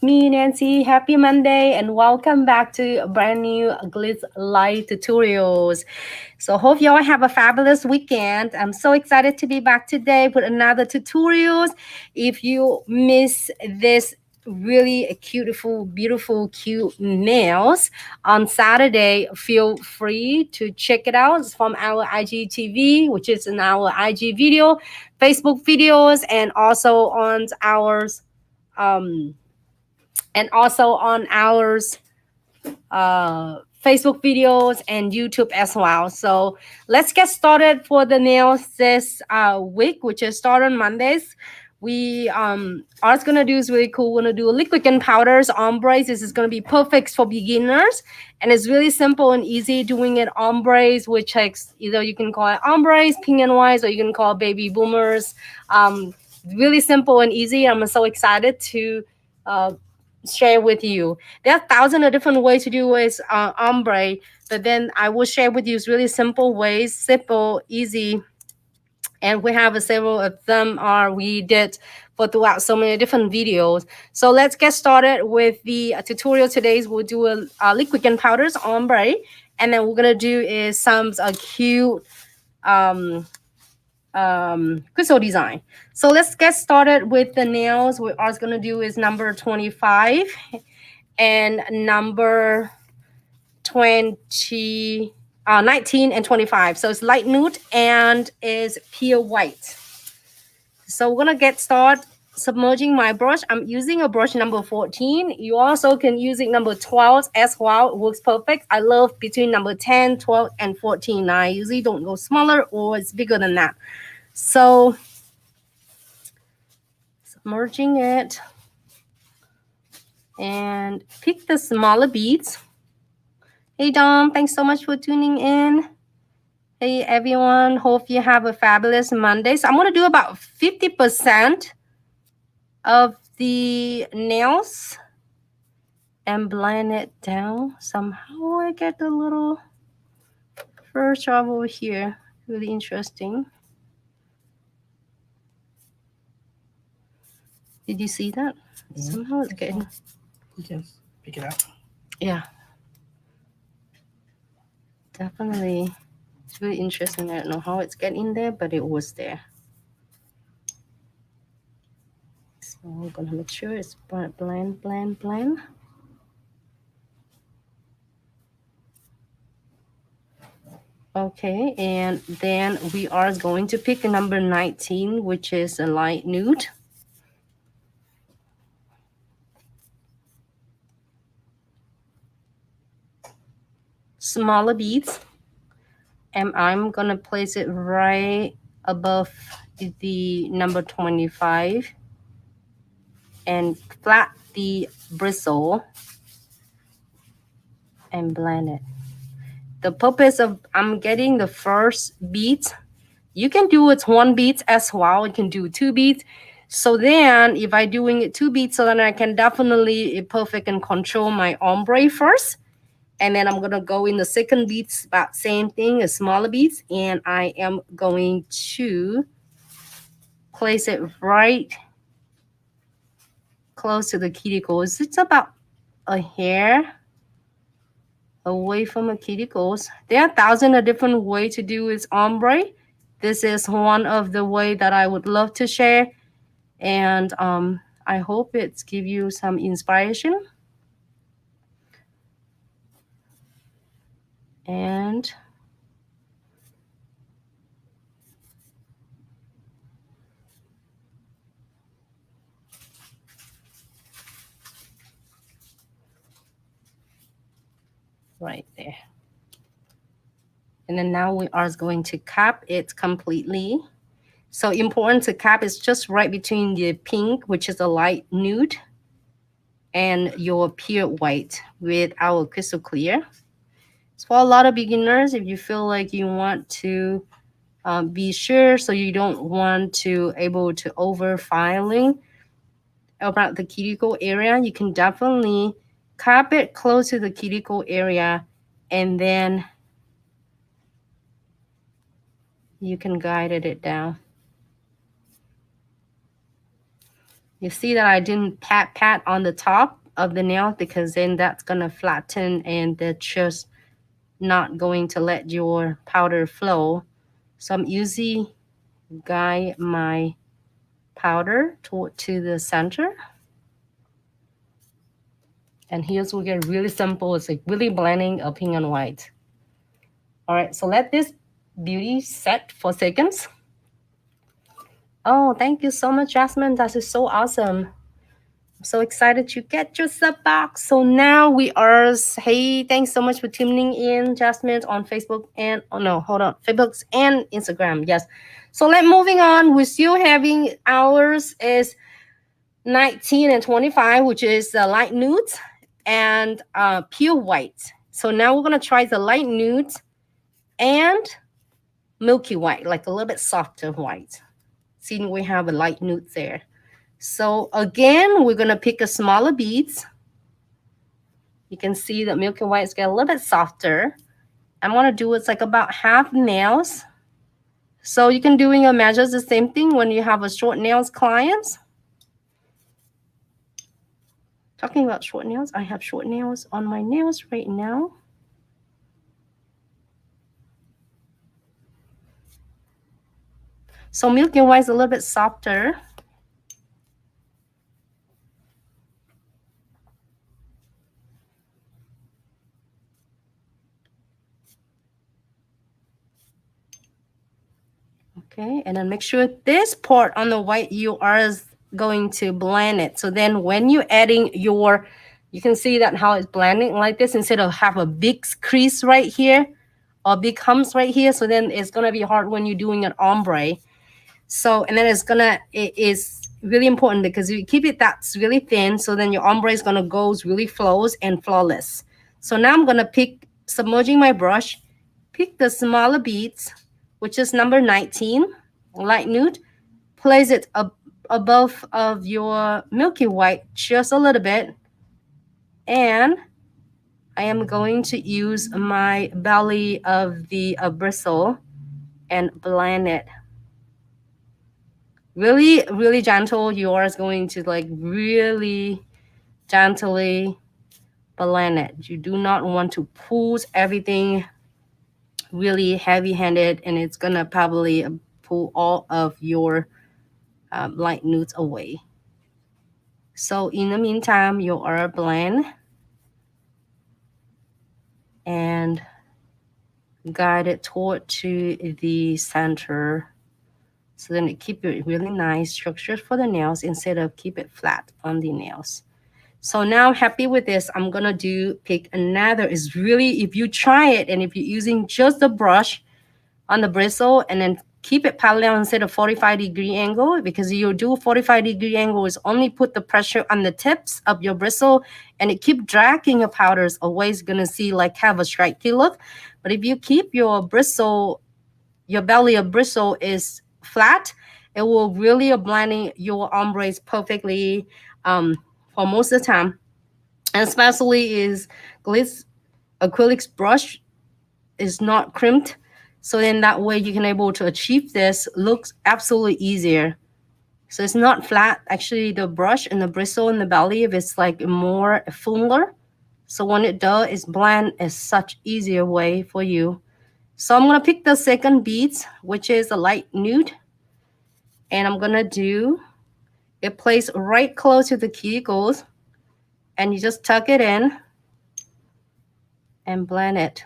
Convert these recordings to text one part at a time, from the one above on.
me, Nancy. Happy Monday and welcome back to a brand new Glitz Live tutorials. So hope y'all have a fabulous weekend. I'm so excited to be back today with another tutorials. If you miss this really beautiful, nails on Saturday, feel free to check it out. It's from our IGTV, which is in our IG video, Facebook videos, and also on ours. Um, and also on ours Facebook videos and YouTube as well. So let's get started for the nails this week, which is start on Mondays. We are gonna do is really cool. We're gonna do liquid and powders, ombres. This is gonna be perfect for beginners, and it's really simple and easy doing it ombres, which takes either you can call it ombres, pink and whites, or you can call it baby boomers. Really simple and easy. I'm so excited to uh, share with you. There are thousands of different ways to do with ombre, but then I will share with you really simple ways, simple, easy, and we have several of them are we did for throughout so many different videos. So let's get started with the tutorial. Today's we'll do a liquid and powders ombre, and then we're gonna do is some cute um crystal design. So let's get started with the nails. What I was gonna do is number 25 and number 20 19 and 25. So it's light nude and is pure white. So we're gonna get started submerging my brush. I'm using a brush number 14. You also can use it number 12 as well. It works perfect. I love between number 10, 12, and 14. I usually don't go smaller or it's bigger than that. So submerging it and pick the smaller beads. Hey Dom, thanks so much for tuning in. Hey everyone, hope you have a fabulous Monday. So I'm gonna do about 50% of the nails and blend it down. Somehow I get a little first job over here. Really interesting. Did you see that? Mm-hmm. Somehow it's getting. You can pick it up. Yeah. Definitely. It's really interesting. I don't know how it's getting there, but it was there. So I'm gonna make sure it's blend. Okay, and then we are going to pick number 19, which is a light nude. Smaller beads. And I'm gonna place it right above the number 25 and flat the bristle and blend it. The purpose of I'm getting the first beads. You can do it one beads as well. You can do two beads. So then if I doing it two beads, so then I can definitely perfect and control my ombre first. And then I'm gonna go in the second beads, about same thing as smaller beads. And I am going to place it right close to the cuticles. It's about a hair away from the cuticles. There are thousands of different ways to do this ombre. This is one of the way that I would love to share, and I hope it's give you some inspiration. And right there. And then now we are going to cap it completely. So important to cap is just right between the pink, which is a light nude, and your pure white with our crystal clear. So for a lot of beginners, if you feel like you want to be sure, so you don't want to able to over filing about the cuticle area, you can definitely cap it close to the cuticle area, and then you can guide it down. You see that I didn't pat on the top of the nail because then that's gonna flatten and that's just not going to let your powder flow. So I'm using guide my powder to the center. And here's we get really simple. It's like really blending of pink and white. All right, so let this beauty set for seconds. Oh, thank you so much, Jasmine. That is so awesome. I'm so excited to get your sub box. So now we are, hey, thanks so much for tuning in, Jasmine, on Facebook and, oh no, hold on, Facebook and Instagram. Yes. So let moving on. We're still having ours is 19 and 25, which is the light nude and pure white. So now we're going to try the light nude and milky white, like a little bit softer white. See, we have a light nude there. So again, we're going to pick a smaller beads. You can see that milky whites get a little bit softer. I'm going to do it's like about half nails. So you can doing your measures the same thing when you have a short nails clients. Talking about short nails, I have short nails on my nails right now. So milky white is a little bit softer. Okay, and then make sure this part on the white you are going to blend it. So then when you're adding your, you can see that how it's blending like this instead of have a big crease right here or big humps right here. So then it's gonna be hard when you're doing an ombre. So, and then it is really important because you keep it that's really thin. So then your ombre is gonna go really flows and flawless. So now I'm gonna pick, submerging my brush, pick the smaller beads, which is number 19, light nude, place it above of your milky white just a little bit. And I am going to use my belly of the bristle and blend it. Really, really gentle. Yours going to like really gently blend it. You do not want to pull everything really heavy-handed, and it's gonna probably pull all of your light nudes away. So in the meantime, you are blend and guide it toward to the center. So then it keep it really nice structure for the nails instead of keep it flat on the nails. So now I'm happy with this. I'm gonna pick another. It's really, if you try it and if you're using just the brush on the bristle and then keep it parallel instead of 45-degree angle, because you do 45-degree angle is only put the pressure on the tips of your bristle and it keep dragging your powders away. It's gonna see like have a striky look. But if you keep your bristle, your belly of bristle is flat, it will really blending your ombres perfectly for most of the time. And especially is Glitz acrylics brush is not crimped. So then that way you can able to achieve this looks absolutely easier. So it's not flat. Actually, the brush and the bristle and the belly, if it's like more fuller. So when it does, it's blend is such easier way for you. So I'm gonna pick the second beads, which is a light nude. And I'm gonna do it placed right close to the cuticles. And you just tuck it in and blend it.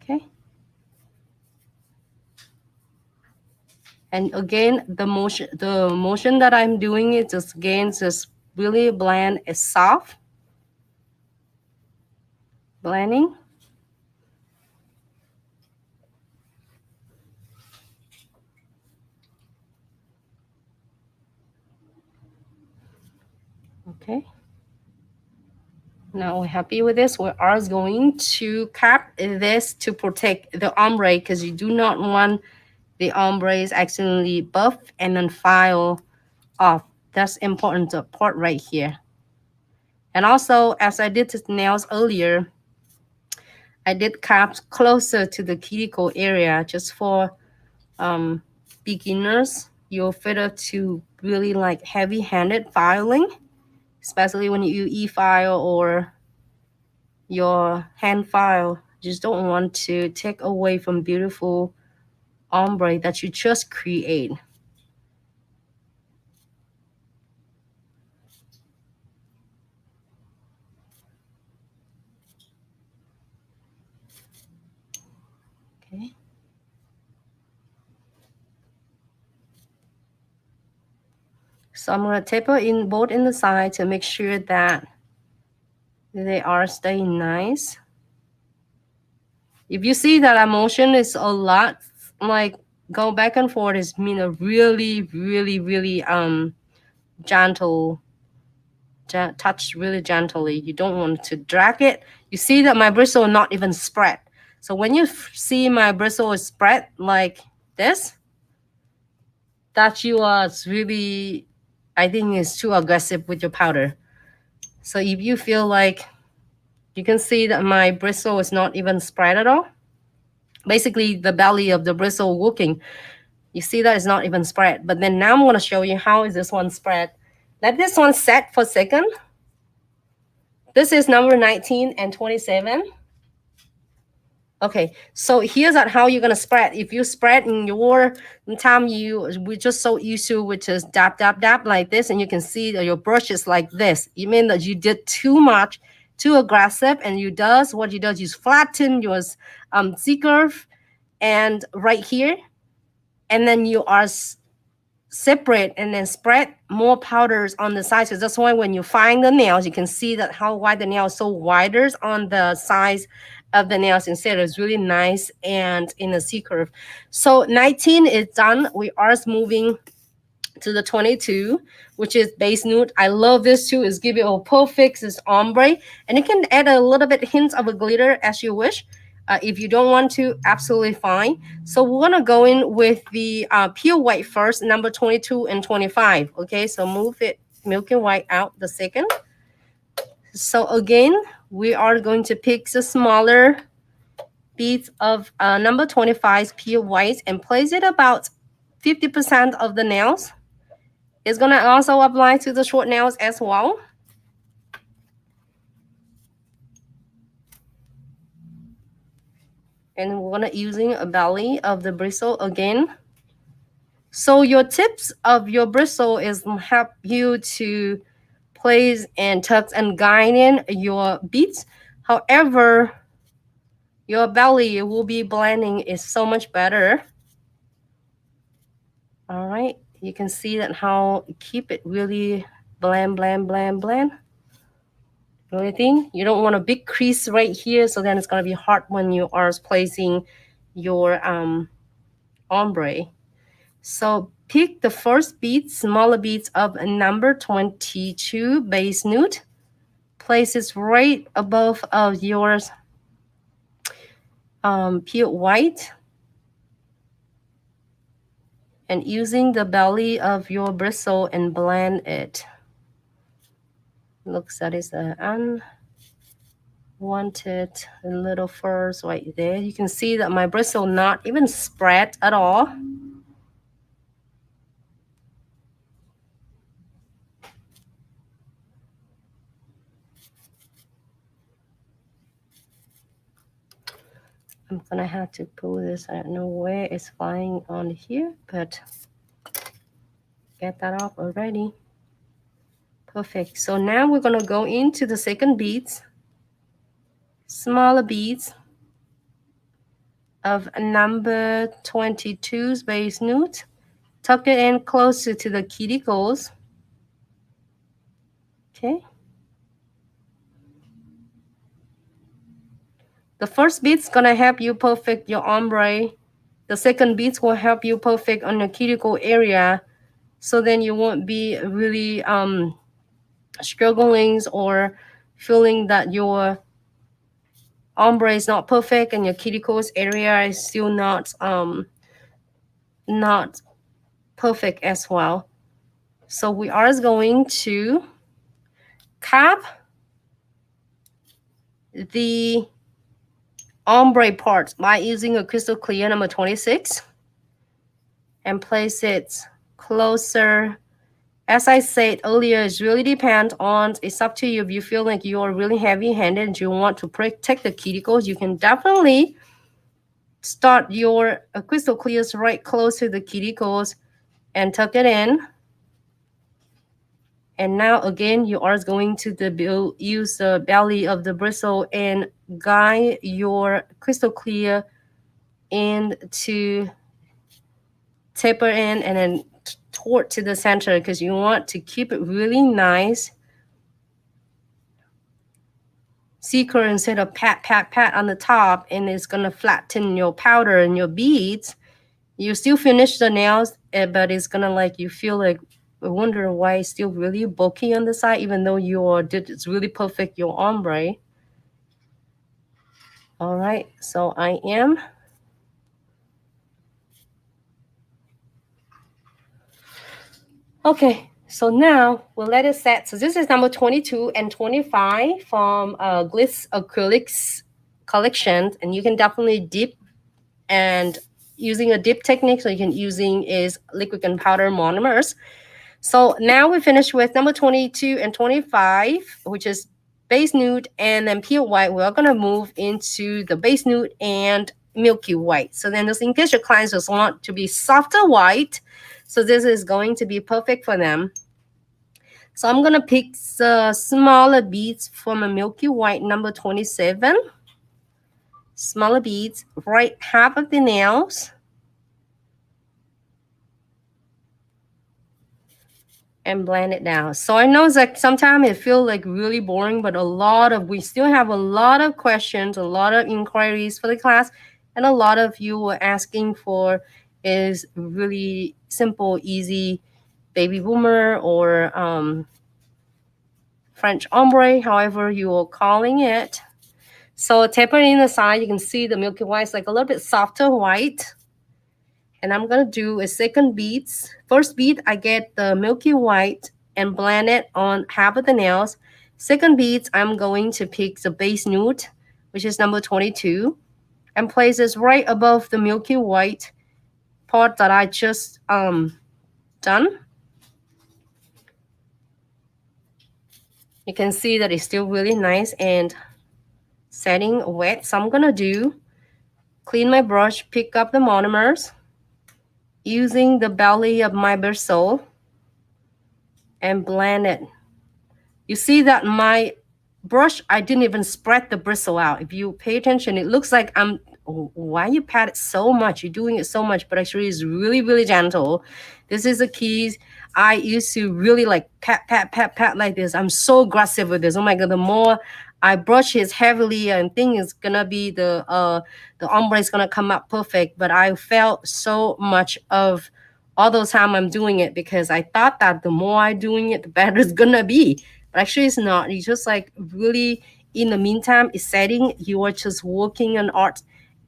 Okay. And again, the motion that I'm doing is just again just really blend, it's soft blending. Okay. Now we're happy with this. We are going to cap this to protect the ombre because you do not want the ombres accidentally buff and then file off. That's important to part right here. And also, as I did the nails earlier, I did caps closer to the cuticle area just for beginners your fiddle to really like heavy-handed filing, especially when you e-file or your hand file. Just don't want to take away from beautiful ombre that you just create. Okay. So I'm gonna taper in both in the side to make sure that they are staying nice. If you see that emotion is a lot, like go back and forth, is mean a really, really, really gentle, touch really gently. You don't want to drag it. You see that my bristle not even spread. So when you see my bristle is spread like this, that you are really, I think is too aggressive with your powder. So if you feel like you can see that my bristle is not even spread at all, basically the belly of the bristle working, you see that it's not even spread. But then now I'm going to show you how is this one spread. Let this one set for a second. This is number 19 and 27. Okay, so here's how you're gonna spread. If you spread in your time, we just so used to, which is dab, dab, dab like this, and you can see that your brush is like this. You mean that you did too much, too aggressive, and what you does, you flatten your C curve and right here, and then you are separate and then spread more powders on the sides. So that's why when you find the nails, you can see that how wide the nail is, so wider on the size of the nails instead. It's really nice and in a C curve. So 19 is done. We are moving to the 22, which is base nude. I love this too. It's give you a perfect this ombre, and you can add a little bit hints of a glitter as you wish. If you don't want to, absolutely fine. So we're gonna go in with the pure white first, number 22 and 25. Okay, so move it milky white out the second. So again, we are going to pick the smaller beads of number 25 pure white and place it about 50% of the nails. It's gonna also apply to the short nails as well. And we're gonna using a belly of the bristle again. So your tips of your bristle is help you to place and tuck and guide in your beads. However, your belly will be blending is so much better. All right, you can see that how keep it really blend, blend, blend, blend. The only thing, you don't want a big crease right here, so then it's going to be hard when you are placing your ombre. So pick the first bead, smaller beads of number 22 base nude. Place it right above of yours pure white. And using the belly of your bristle and blend it. Looks that is an unwanted little furs right there. You can see that my bristle not even spread at all. I'm gonna have to pull this. I don't know where it's flying on here, but get that off already. Perfect. So now we're gonna go into the second beads, smaller beads of number 22's base nude. Tuck it in closer to the cuticles. Okay. The first bead's gonna help you perfect your ombre. The second beads will help you perfect on the cuticle area. So then you won't be really struggling or feeling that your ombre is not perfect and your cuticles area is still not perfect as well. So we are going to cap the ombre part by using a crystal clear number 26 and place it closer. As I said earlier, it really depends on, it's up to you. If you feel like you're really heavy-handed and you want to protect the cuticles, you can definitely start your crystal clears right close to the cuticles and tuck it in. And now again, you are going to use the belly of the bristle and guide your crystal clear in to taper in and then toward to the center, because you want to keep it really nice. Seeker instead of pat, pat, pat on the top, and it's going to flatten your powder and your beads. You still finish the nails, but it's going to like, you feel like, I wonder why it's still really bulky on the side, even though it's really perfect, your ombre. All right, so I am. Okay, so now we'll let it set. So this is number 22 and 25 from Glitz Acrylics collection, and you can definitely dip, and using a dip technique, so you can using is liquid and powder monomers. So now we finished with number 22 and 25, which is base nude and then pure white. We're going to move into the base nude and milky white. So then just in case your clients just want to be softer white, so this is going to be perfect for them. So I'm going to pick the smaller beads from a milky white number 27. Smaller beads, right half of the nails. And blend it down. So I know it's like sometimes it feels like really boring, but we still have a lot of questions, a lot of inquiries for the class, and a lot of you were asking for is really simple, easy baby boomer or French ombre, however you are calling it. So tapering the side, you can see the milky white is like a little bit softer white. And I'm going to do a second beads. First bead, I get the milky white and blend it on half of the nails. Second beads, I'm going to pick the base nude, which is number 22, and place this right above the milky white part that I just done. You can see that it's still really nice and setting wet. So I'm going to clean my brush, pick up the monomers, using the belly of my bristle and blend it. You see that my brush, I didn't even spread the bristle out. If you pay attention, it looks like why you pat it so much? You're doing it so much, but actually it's really, really gentle. This is the key. I used to really like pat, pat, pat, pat like this. I'm so aggressive with this. Oh my God, the more I brush it heavily, and think it's gonna be the ombre is gonna come out perfect. But I felt so much of all those time I'm doing it, because I thought that the more I doing it, the better it's gonna be. But actually it's not. You just like really, in the meantime, it's setting. You are just working on art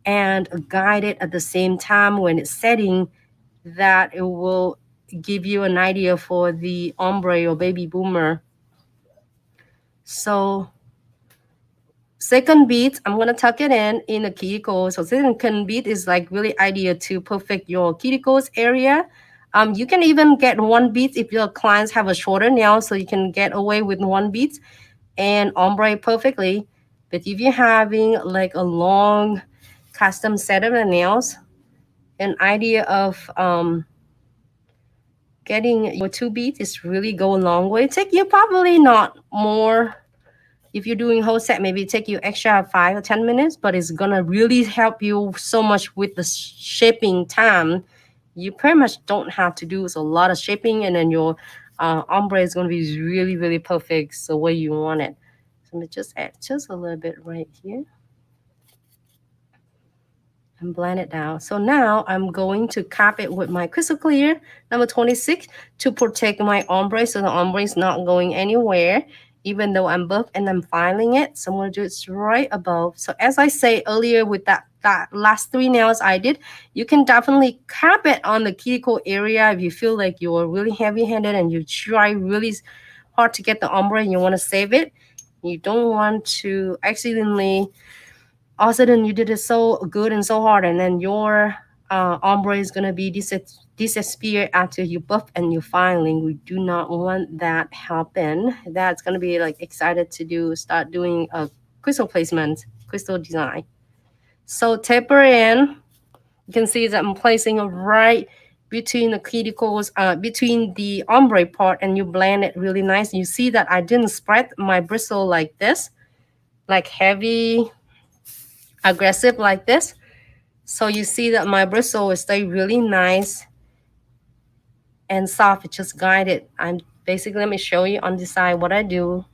and guide it at the same time when it's setting, that it will give you an idea for the ombre or baby boomer. So second bead, I'm going to tuck it in the cuticle. So second bead is like really ideal to perfect your cuticles area. You can even get one bead if your clients have a shorter nail, so you can get away with one bead and ombre perfectly. But if you're having like a long custom set of the nails, an idea of getting your two beads is really go a long way. Take you probably not more. If you're doing whole set, maybe it take you extra 5 or 10 minutes, but it's gonna really help you so much with the shaping time. You pretty much don't have to do a lot of shaping, and then your ombre is gonna be really, really perfect the way you want it. So let me just add just a little bit right here and blend it down. So now I'm going to cap it with my crystal clear number 26 to protect my ombre, so the ombre is not going anywhere, even though I'm buff and I'm filing it. So I'm going to do it right above. So as I say earlier, with that last 3 nails I did, you can definitely cap it on the cuticle area if you feel like you're really heavy-handed and you try really hard to get the ombre and you want to save it. You don't want to accidentally, all of a sudden you did it so good and so hard, and then your ombre is gonna be disappear after you buff and you filing. We do not want that happen. That's gonna be like excited to start doing a crystal placement, crystal design. So taper in. You can see that I'm placing it right between the cuticles, between the ombre part, and you blend it really nice. You see that I didn't spread my bristle like this, like heavy, aggressive like this. So you see that my bristle will stay really nice and soft. It just guided. I'm basically, let me show you on this side what I do.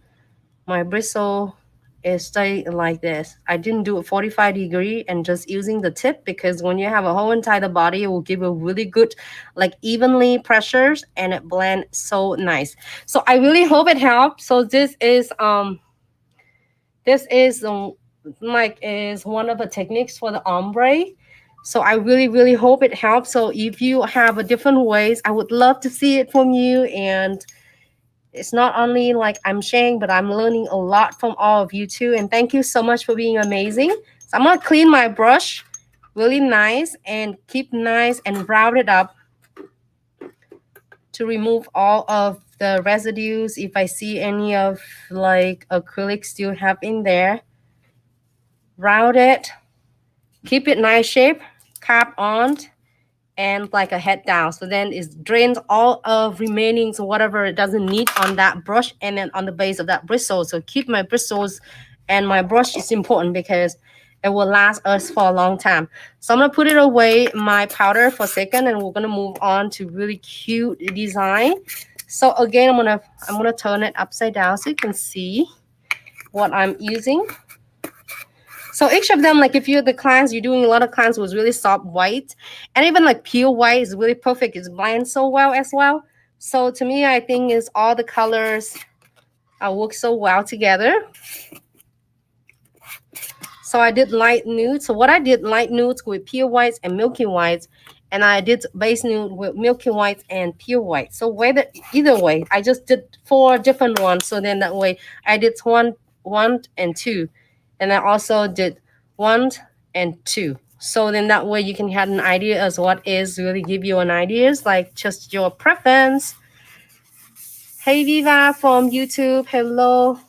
My bristle is stay like this. I didn't do it 45-degree and just using the tip, because when you have a whole entire body, it will give a really good, like evenly pressures, and it blend so nice. So I really hope it helps. So this is like is one of the techniques for the ombre. So I really, really hope it helps. So if you have a different ways, I would love to see it from you. And it's not only like I'm sharing, but I'm learning a lot from all of you too. And thank you so much for being amazing. So I'm gonna clean my brush really nice and keep nice and round it up to remove all of the residues. If I see any of like acrylic still have in there, round it, keep it nice shape, cap on, and like a head down. So then it drains all of remaining, so whatever it doesn't need on that brush and then on the base of that bristle. So keep my bristles and my brush is important because it will last us for a long time. So I'm gonna put it away my powder for a second, and we're gonna move on to really cute design. So again, I'm gonna turn it upside down so you can see what I'm using. So each of them, like if you're the clients, you're doing a lot of clients with really soft white, and even like pure white is really perfect. It's blends so well as well. So to me, I think is all the colors work so well together. So I did light nude. So what I did light nudes with pure whites and milky whites, and I did base nude with milky whites and pure white. So whether either way, I just did 4 different ones. So then that way I did one and 2. And I also did 1 and 2. So then that way you can have an idea as what is really give you an idea, like just your preference. Hey Viva from YouTube, hello.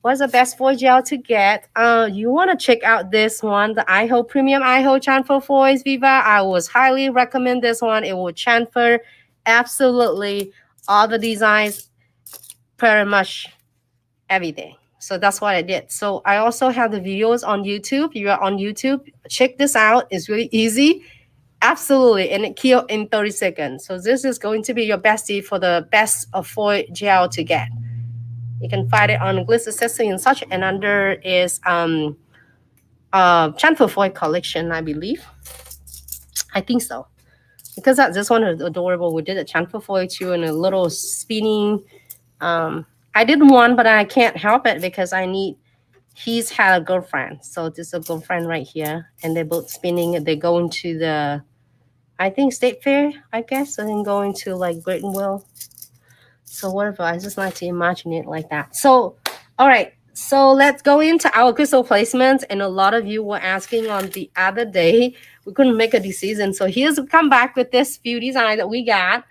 What's the best foil gel to get? You want to check out this one, the iHo Premium iHo Transfer Foils, Viva. I would highly recommend this one. It will transfer absolutely all the designs, pretty much everything. So that's what I did. So I also have the videos on YouTube. If you're on YouTube, check this out. It's really easy. Absolutely. And it kills in 30 seconds. So this is going to be your bestie for the best of foil gel to get. You can find it on Glitz Accessory and such. And under is transfer foil collection, I believe. I think so. Because this one is adorable. We did a transfer foil too, and a little spinning. I did one, but I can't help it because he's had a girlfriend. So this is a girlfriend right here. And they're both spinning. They're going to the, I think, State Fair, I guess. And then going to like Great and Will. So whatever. I just like to imagine it like that. So, all right. So let's go into our crystal placements. And a lot of you were asking on the other day. We couldn't make a decision. So here's come back with this few design that we got.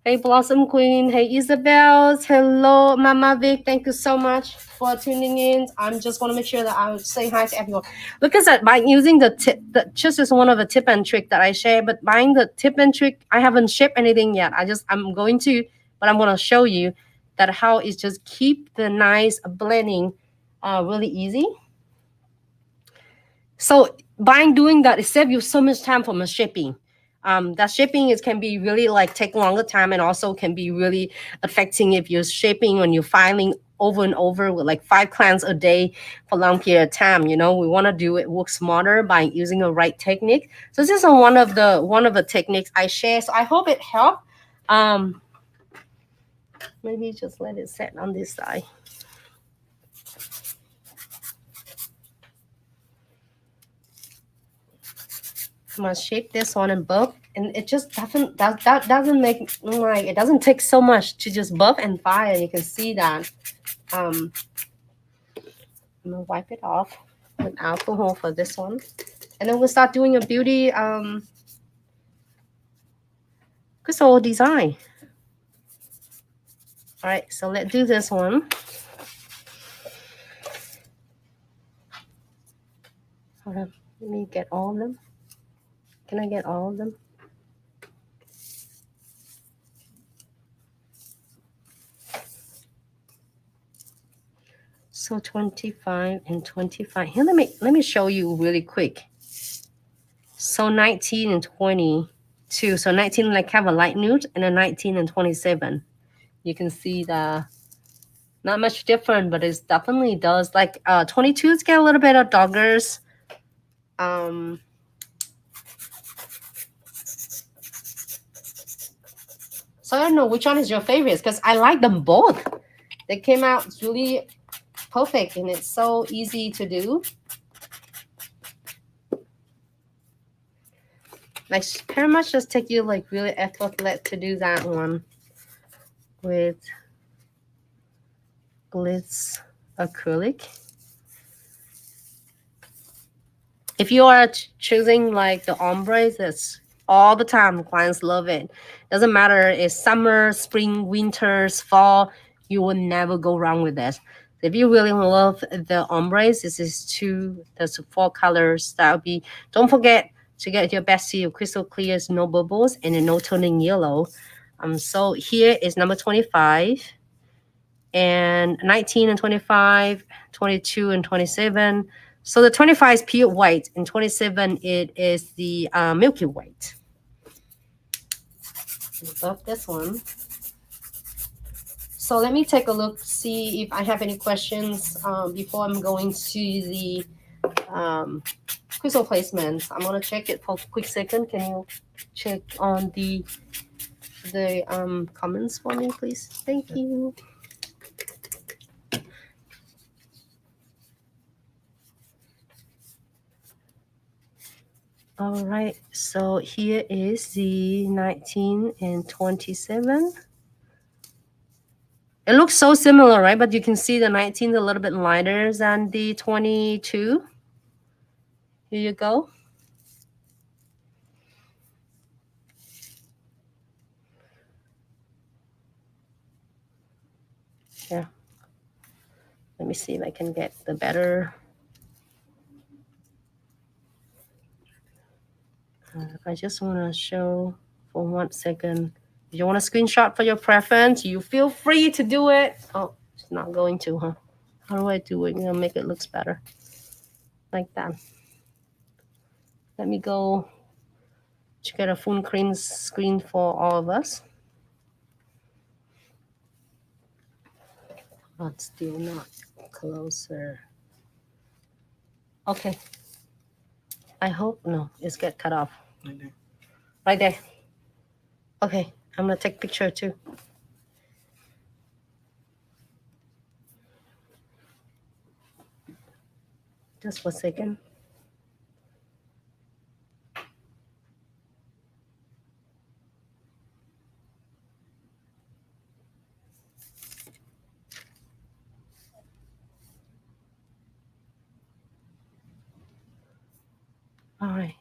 Hey, Blossom Queen. Hey, Isabels. Hello, Mama Vic. Thank you so much for tuning in. I'm just want to make sure that I say hi to everyone. Look at that. By using the tip, just is one of the tip and trick that I share. But buying the tip and trick, I haven't shipped anything yet. I'm going to, but I'm going to show you that how it's just keep the nice blending really easy. So by doing that, it saves you so much time from the shipping. That shipping can be really like take longer time, and also can be really affecting if you're shipping when you're filing over and over with like 5 clients a day for a long period of time. You know, we want to do it work smarter by using a right technique. So this is one of the techniques I share. So I hope it helped. Maybe just let it set on this side. I'm gonna shape this one and buff, and it just doesn't make like it doesn't take so much to just buff and fire. You can see that. I'm gonna wipe it off with alcohol for this one. And then we'll start doing a beauty crystal design. All right, so let's do this one. Hold on, let me get all of them. Can I get all of them? So 25 and 25. Here, let me show you really quick. So 19 and 22. So 19 like have a light nude, and then 19 and 27. You can see the not much different, but it definitely does. Like 22's get a little bit of doggers. So I don't know which one is your favorite, because I like them both. They came out really perfect, and it's so easy to do. Like pretty much just take you like really effortless to do that one with Glitz acrylic. If you are choosing like the ombres, that's all the time. Clients love it. Doesn't matter if summer, spring, winters, fall, you will never go wrong with this. If you really love the ombres, this is there's 4 colors. That would be, don't forget to get your Bestie crystal clears, no bubbles, and a no turning yellow. So here is number 25, and 19 and 25, 22 and 27. So the 25 is pure white, and 27 it is the milky white. Love this one. So let me take a look, see if I have any questions before I'm going to the crystal placements. I'm gonna check it for a quick second. Can you check on the comments for me, please? Thank you. All right, so here is the 19 and 27. It looks so similar, right? But you can see the 19 is a little bit lighter than the 22. Here you go. Yeah. Let me see if I can get the better. I just want to show for 1 second. If you want a screenshot for your preference, you feel free to do it. Oh, it's not going to, huh? How do I do it? Make it looks better. Like that. Let me go to get a full screen for all of us. But still not closer. Okay. I hope no, it's get cut off. Right there. Right there. Okay, I'm gonna take a picture too. Just for a second. All right.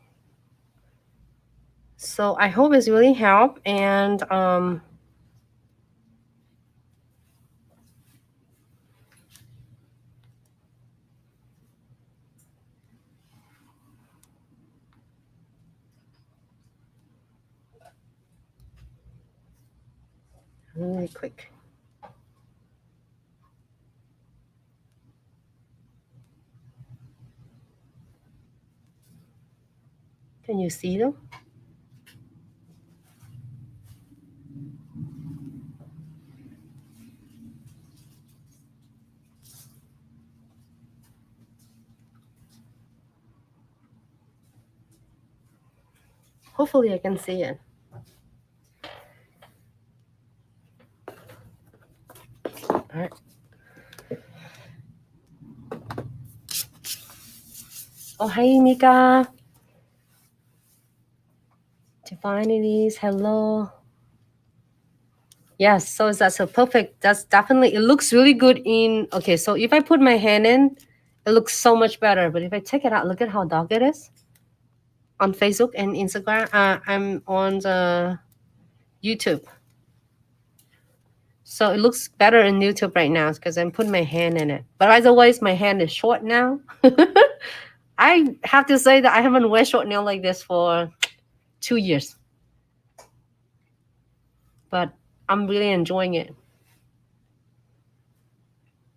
So I hope it's really helped, and really quick. Can you see them? Hopefully I can see it. All right. Oh, hey, Mika. Divinities, hello. Yes, so that's a perfect. That's definitely, it looks really good in, okay, so if I put my hand in, it looks so much better. But if I take it out, look at how dark it is. on Facebook and Instagram. I'm on the YouTube. So it looks better in YouTube right now because I'm putting my hand in it. But otherwise, my hand is short now. I have to say that I haven't wear short nail like this for 2 years. But I'm really enjoying it.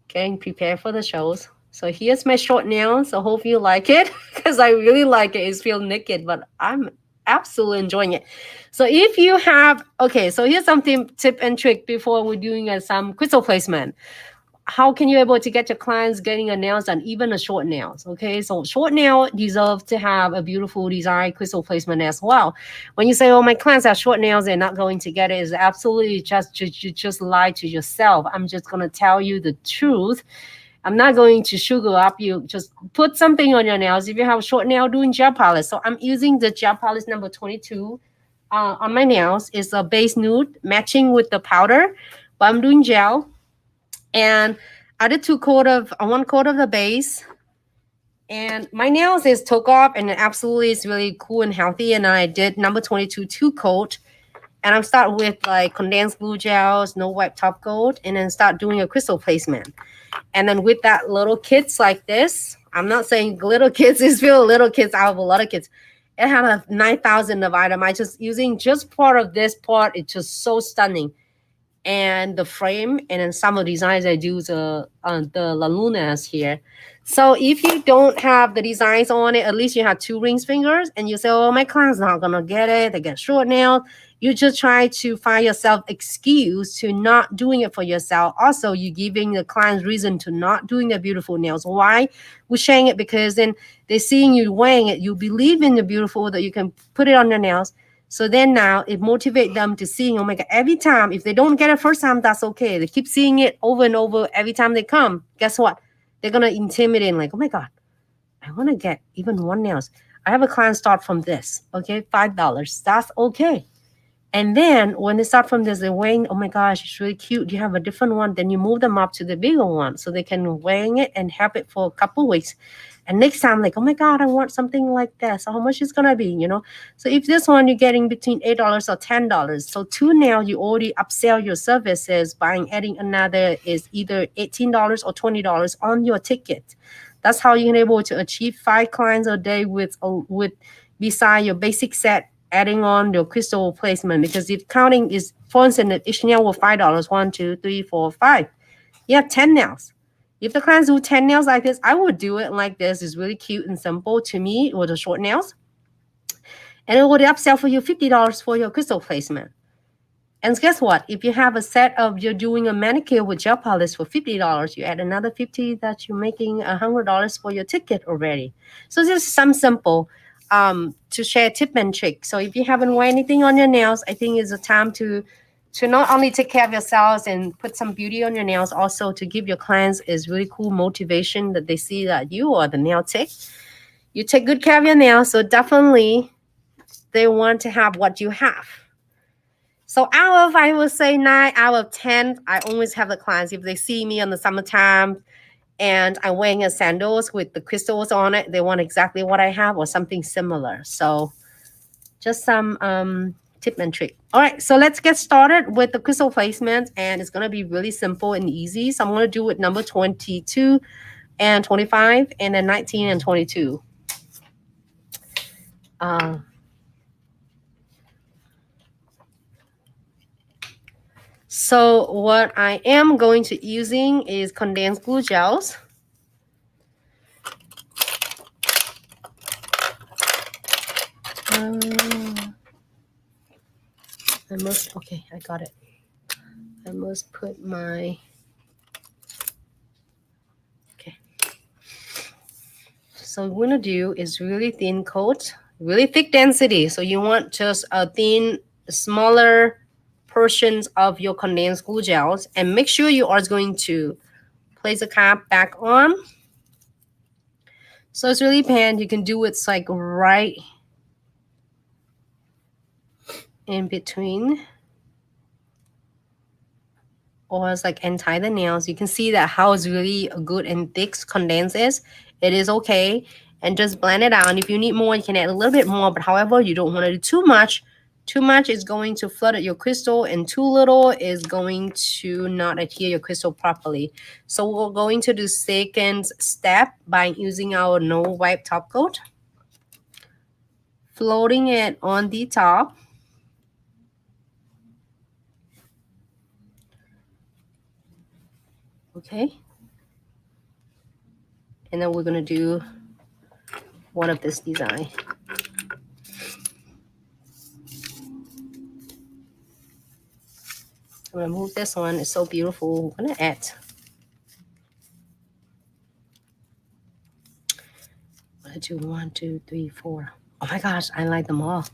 Getting prepared for the shows. So here's my short nails. I hope you like it because I really like it. It feels naked, but I'm absolutely enjoying it. So if you have, okay, so here's something tip and trick before we're doing some crystal placement. How can you able to get your clients getting a nails done, even a short nails? Okay, so short nail deserve to have a beautiful design crystal placement as well. When you say, "Oh, my clients have short nails, they're not going to get it," is absolutely just lie to yourself. I'm just gonna tell you the truth. I'm not going to sugar up you. Just put something on your nails. If you have a short nail, doing gel polish. So I'm using the gel polish number 22 on my nails. It's a base nude matching with the powder, but I'm doing gel. And I did one coat of the base. And my nails is took off and it absolutely is really cool and healthy. And I did number 22 2 coat. And I'm start with like condensed glue gels, no wipe top coat, and then start doing a crystal placement. And then with that little kits like this, I'm not saying little kits is real little kits. I have a lot of kits. It had a 9,000 of item. I just using just part of this part. It's just so stunning. And the frame, and then some of the designs I do the La Lunas here. So if you don't have the designs on it, at least you have 2 rings fingers, and you say, "Oh, my client's not gonna get it. They get short nails." You just try to find yourself excuse to not doing it for yourself. Also, you giving the clients reason to not doing their beautiful nails. Why? We're sharing it because then they're seeing you wearing it. You believe in the beautiful that you can put it on your nails. So then now it motivates them to seeing, oh my God, every time. If they don't get it first time, that's okay. They keep seeing it over and over every time they come. Guess what? They're going to intimidate like, oh my God, I want to get even one nails. I have a client start from this, okay, $5. That's okay. And then when they start from this, they're weighing, oh my gosh, it's really cute. You have a different one. Then you move them up to the bigger one so they can weighing it and have it for a couple weeks. And next time, like, oh my God, I want something like this. So how much is going to be, you know? So if this one, you're getting between $8 or $10. So 2 now, you already upsell your services by adding another is either $18 or $20 on your ticket. That's how you're able to achieve 5 clients a day with beside your basic set, adding on your crystal placement. Because if counting is, for instance, each nail was $5, 1, 2, 3, 4, 5. You have 10 nails. If the clients do 10 nails like this, I would do it like this. It's really cute and simple to me with the short nails. And it would upsell for you $50 for your crystal placement. And guess what? If you have a set of you're doing a manicure with gel polish for $50, you add another $50 that you're making $100 for your ticket already. So this is some simple to share tip and trick. So if you haven't worn anything on your nails, I think it's a time to not only take care of yourselves and put some beauty on your nails, also to give your clients is really cool motivation that they see that you are the nail tech. You take good care of your nails, so definitely they want to have what you have. So out of, I would say 9 out of 10, I always have the clients, if they see me in the summertime and I'm wearing a sandals with the crystals on it, they want exactly what I have or something similar. So just some tip and trick. All right, so let's get started with the crystal placement, and it's going to be really simple and easy. So I'm going to do it number 22 and 25 and then 19 and 22. So what I am going to using is condensed glue gels. I got it. I must put my, okay. So what we're gonna do is really thin coat, really thick density. So you want just a thin, smaller portions of your condensed glue gels, and make sure you are going to place the cap back on. So it's really pan. You can do it like right in between, or it's like anti the nails. You can see that how it's really good and thick condensed is. It is okay. and just blend it out. And if you need more, you can add a little bit more, but however, you don't want to do too much. Too much is going to flood your crystal, and too little is going to not adhere your crystal properly. So we're going to do second step by using our no wipe top coat, floating it on the top. Okay. And then we're going to do one of this design. I'm going to move this one. It's so beautiful. I'm going to add. I'm going to do 1, 2, 3, 4. Oh my gosh, I like them all.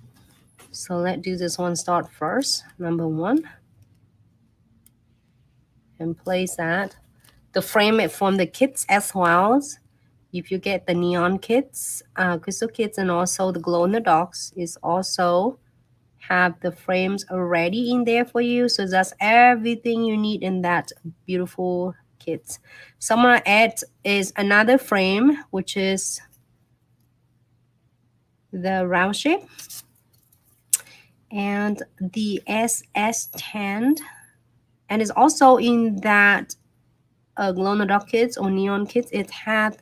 So let's do this one start first. Number 1. And place that. The frame it from the kits as well. If you get the neon kits, crystal kits, and also the glow in the darks, is also have the frames already in there for you. So that's everything you need in that beautiful kit. So I'm gonna add is another frame, which is the round shape, and the SS10, and it's also in that glow in the dark kits or neon kits. It had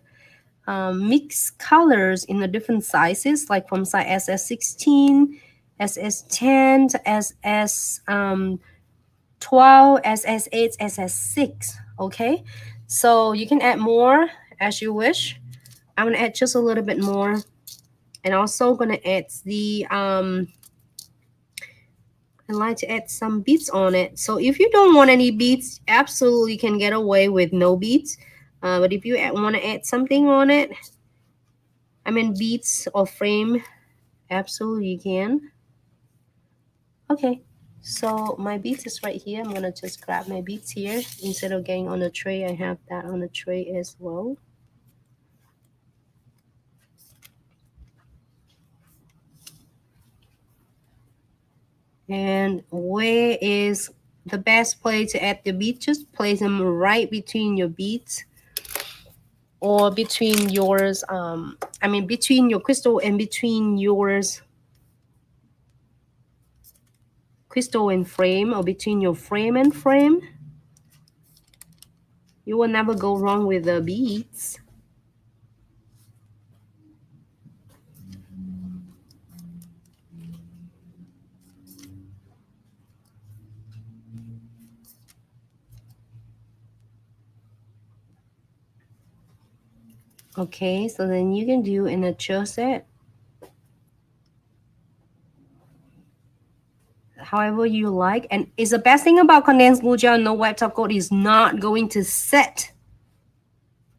mixed colors in the different sizes, like from size SS16, SS10 to SS12, SS8, SS6. Okay, so you can add more as you wish. I'm gonna add just a little bit more, and also gonna add the I like to add some beads on it. So if you don't want any beads, absolutely can get away with no beads. But if you want to add something on it, I mean beads or frame, absolutely you can. Okay, so my beads is right here. I'm gonna just grab my beads here. Instead of getting on the tray, I have that on the tray as well. And where is the best place to add the beads? Just place them right between your beads, or between yours, I mean between your crystal and between yours crystal and frame, or between your frame and frame. You will never go wrong with the beads. Okay, so then you can do and adjust it however you like. And it's the best thing about condensed glue gel no wipe top coat is not going to set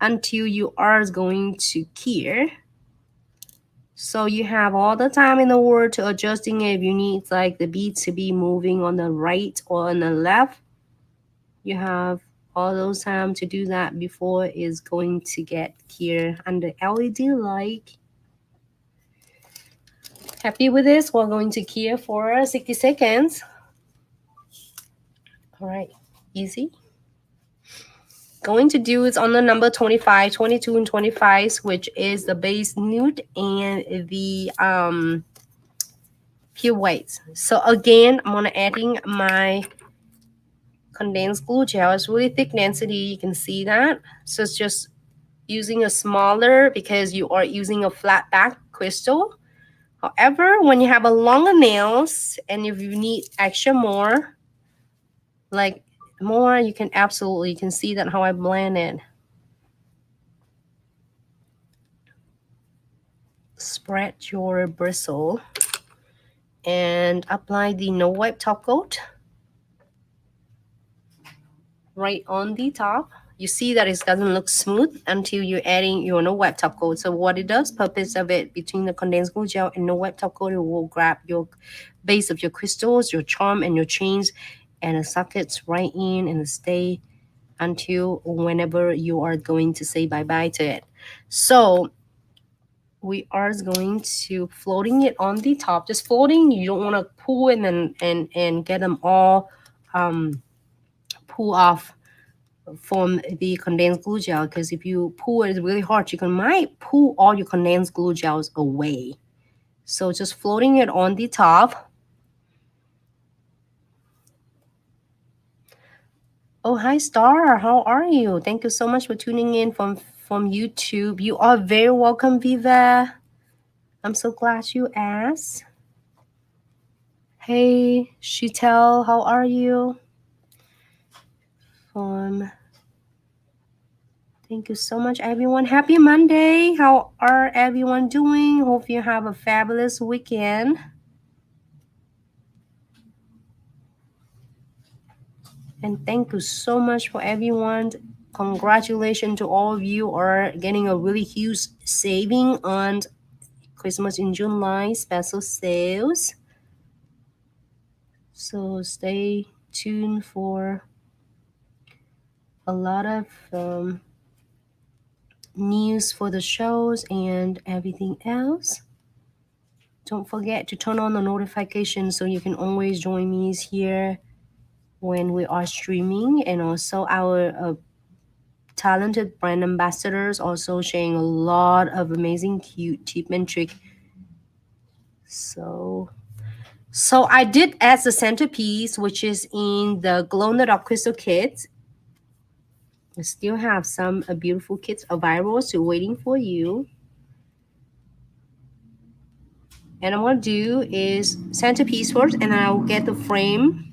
until you are going to cure. So you have all the time in the world to adjusting it. If you need like the beads to be moving on the right or on the left, you have all those time to do that before it's going to get clear under LED light. Happy with this? We're going to cure for 60 seconds. All right, easy. Going to do is on the number 25, 22, and 25, which is the base nude and the pure whites. So again, I'm gonna adding my condensed glue gel. It's really thick density, you can see that. So it's just using a smaller because you are using a flat back crystal. However, when you have a longer nails and if you need extra more, like more, you can absolutely, you can see that how I blend it. Spread your bristle and apply the no wipe top coat right on the top. You see that it doesn't look smooth until you're adding your no wipe top coat. So what it does, purpose of it between the condensed glue gel and no wipe top coat, it will grab your base of your crystals, your charm, and your chains, and the sockets right in and stay until whenever you are going to say bye-bye to it. So we are going to floating it on the top, just floating. You don't want to pull it and get them all pull off from the condensed glue gel, because if you pull it really hard, you can might pull all your condensed glue gels away. So just floating it on the top. Oh, hi Star, how are you? Thank you so much for tuning in from YouTube. You are very welcome, Viva. I'm so glad you asked. Hey, Shitel, how are you? Thank you so much, everyone. Happy Monday. How are everyone doing? Hope you have a fabulous weekend. And thank you so much for everyone. Congratulations to all of you are getting a really huge saving on Christmas in July special sales. So stay tuned for a lot of news for the shows and everything else. Don't forget to turn on the notifications so you can always join me here when we are streaming, and also our talented brand ambassadors also sharing a lot of amazing cute tip and trick. So I did add the centerpiece, which is in the glow in the dark crystal kits. We still have some beautiful kits available, so waiting for you. And I'm gonna do is centerpiece first, and I'll get the frame.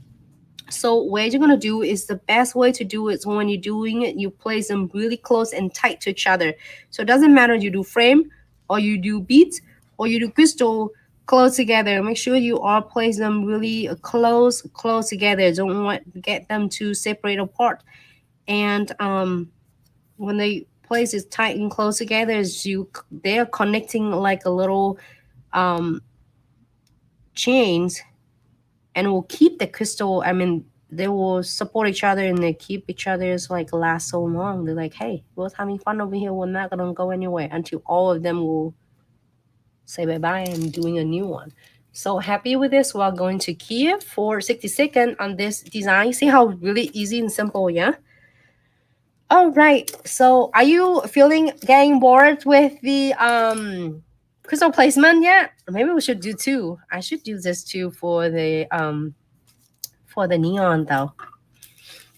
So what you're gonna do is the best way to do it. So when you're doing it, you place them really close and tight to each other. So it doesn't matter if you do frame or you do beads or you do crystal close together. Make sure you all place them really close together. Don't want get them to separate apart. And when they place it tight and close together, they're connecting like a little chains, and will keep the crystal. I mean, they will support each other and they keep each other's like last so long. They're like, hey, we're having fun over here. We're not gonna go anywhere until all of them will say bye bye and doing a new one. So happy with this. We're going to Kiev for 60 seconds on this design. See how really easy and simple, yeah? All right. So are you feeling getting bored with the crystal placement yet? Maybe we should do two. I should do this too for the neon though.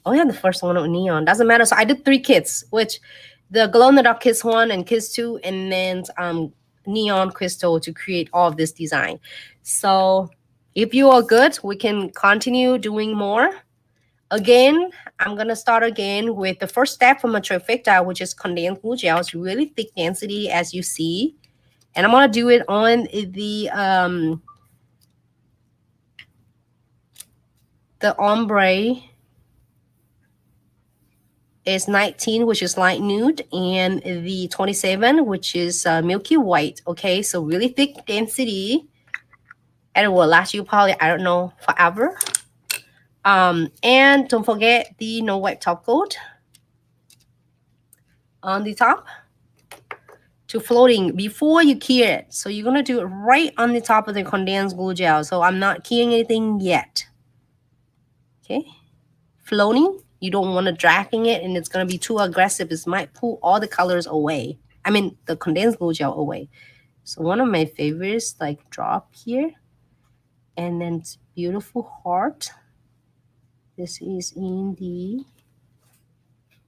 Oh yeah, the first one with neon. Doesn't matter. So I did 3 kits, which the glow in the dark kiss 1 and kiss 2, and then neon crystal to create all of this design. So if you are good, we can continue doing more. Again, I'm gonna start again with the first step from a trifecta, which is condensed glue gel. It's really thick density as you see. And I'm gonna do it on the ombre is 19, which is light nude, and the 27, which is milky white. Okay, so really thick density, and it will last you probably, I don't know, forever. And don't forget the no wipe top coat on the top to floating before you key it. So you're gonna do it right on the top of the condensed glue gel. So I'm not keying anything yet. Okay, floating. You don't want to dragging it, and it's gonna be too aggressive. It might pull all the colors away. I mean, the condensed glue gel away. So one of my favorites, like drop here, and then beautiful heart. This is in the,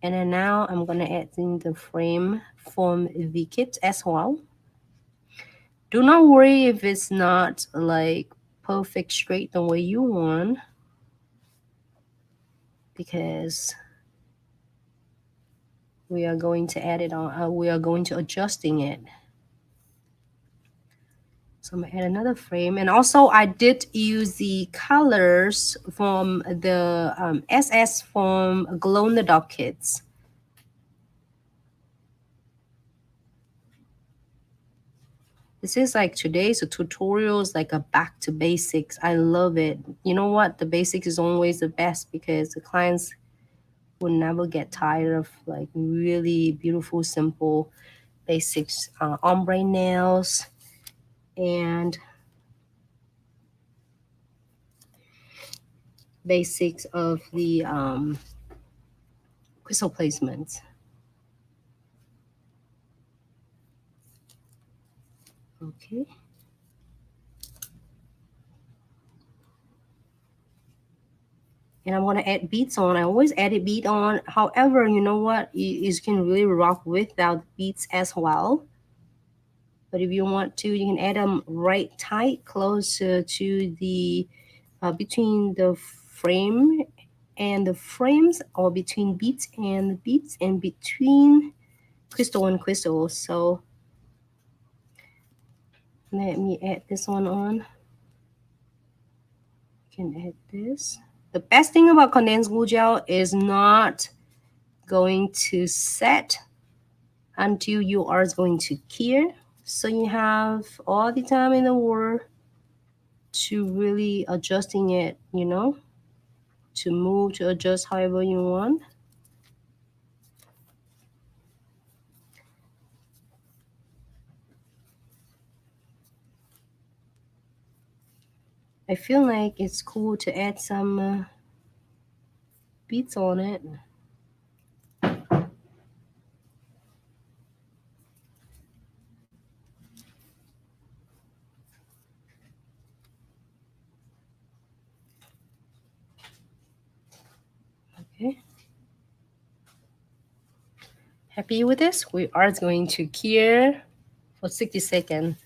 and then now I'm gonna add in the frame from the kit as well. Do not worry if it's not like perfect straight the way you want, because we are going to add it on. We are going to adjusting it. So I'm gonna add another frame, and also I did use the colors from the SS from Glow in the Dark kits. This is like today's tutorials, like a back to basics. I love it. You know what? The basics is always the best because the clients will never get tired of like really beautiful, simple basics. Ombre nails and basics of the crystal placements. Okay. And I'm gonna add beads on. I always add a bead on. However, you know what? You can really rock without beads as well. But if you want to, you can add them right tight, closer to the between the frame and the frames, or between beads and beads, and between crystal and crystal. So let me add this one on. Can add this. The best thing about condensed glue gel is not going to set until you are going to cure. So you have all the time in the world to really adjusting it, you know, to move, to adjust however you want. I feel like it's cool to add some beads on it. Okay. Happy with this? We are going to cure for 60 seconds.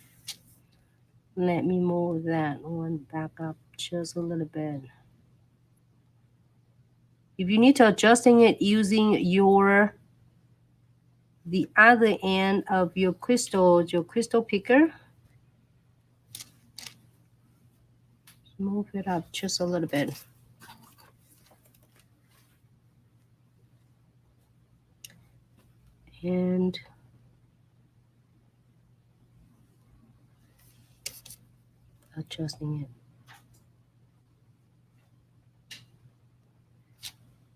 Let me move that one back up just a little bit. If you need to adjusting it using the other end of your crystal picker, move it up just a little bit. And adjusting it.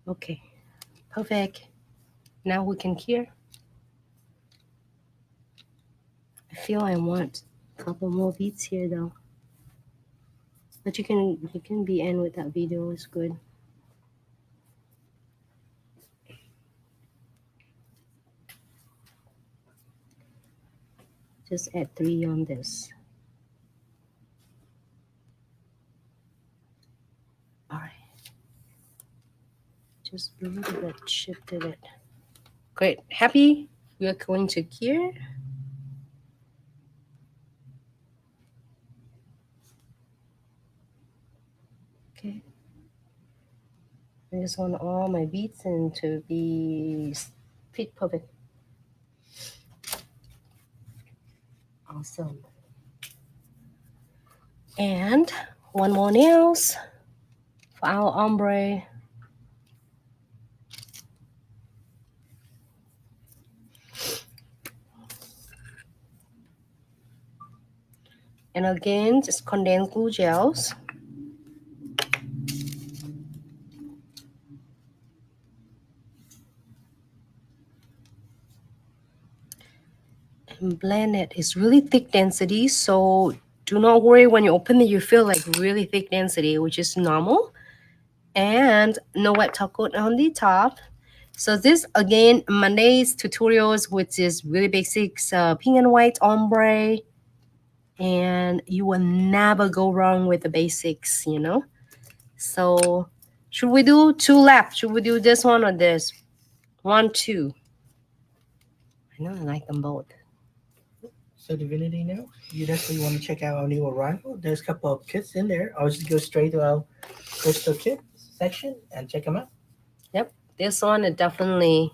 Okay, perfect. Now we can cure. I feel I want a couple more beads here though. But you can be in with that video, it's good. Just add 3 on this. All right. Just a little bit shifted it. Great. Happy? We are going to cure. Okay. I just want all my beads and to be fit perfect. Awesome. And one more nails for our ombre. And again, just condensed glue gels. And blend it. It's really thick density, so do not worry when you open it, you feel like really thick density, which is normal. And no wet top coat on the top. So this again, Monday's tutorials, which is really basics, pink and white ombre. And you will never go wrong with the basics, you know. So should we do 2 left? Should we do this one or this? 1, 2. I know I like them both. So Divinity now, you definitely want to check out our new arrival. There's a couple of kits in there. I'll just go straight to our crystal kit section and check them out. Yep, this one is definitely.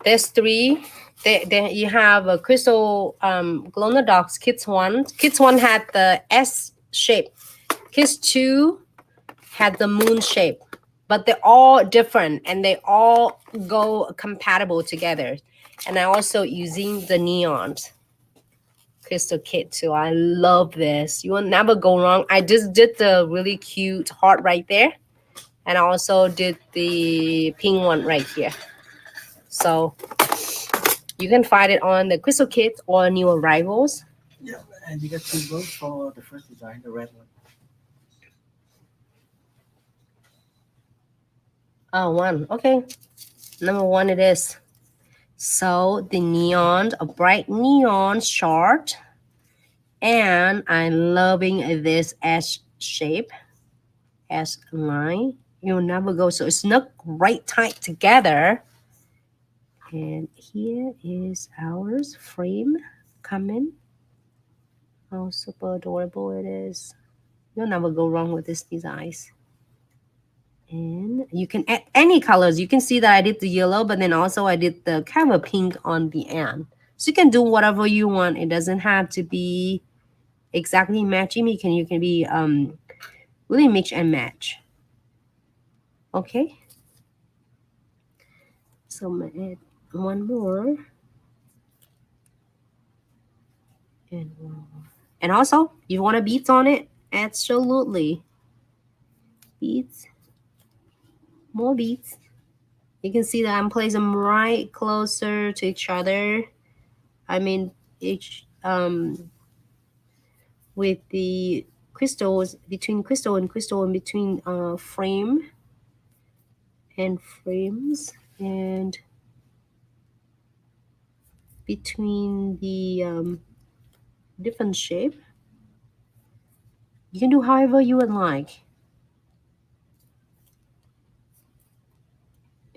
There's 3. Then you have a crystal glow in the dark. Kits 1. Kits 1 had the S shape. Kits 2 had the moon shape. But they're all different and they all go compatible together. And I also using the neons crystal kit too. I love this. You will never go wrong. I just did the really cute heart right there. And I also did the pink one right here. So you can find it on the crystal kit or new arrivals. Yeah, and you got 2 votes for the first design, the red one. Oh, 1. Okay. Number one it is. So the neon, a bright neon short. And I'm loving this S shape, S line. You'll never go. So it's not right tight together. And here is ours frame coming. Oh, super adorable it is. You'll never go wrong with this designs. And you can add any colors. You can see that I did the yellow, but then also I did the kind of pink on the end. So you can do whatever you want. It doesn't have to be exactly matching. You can be really mix and match. Okay. So I'm gonna add one more and one more. And also, you want a beads on it? Absolutely. Beads. More beads. You can see that I'm placing them right closer to each other. I mean, each with the crystals between crystal and crystal and between frame and frames and between the different shape. You can do however you would like.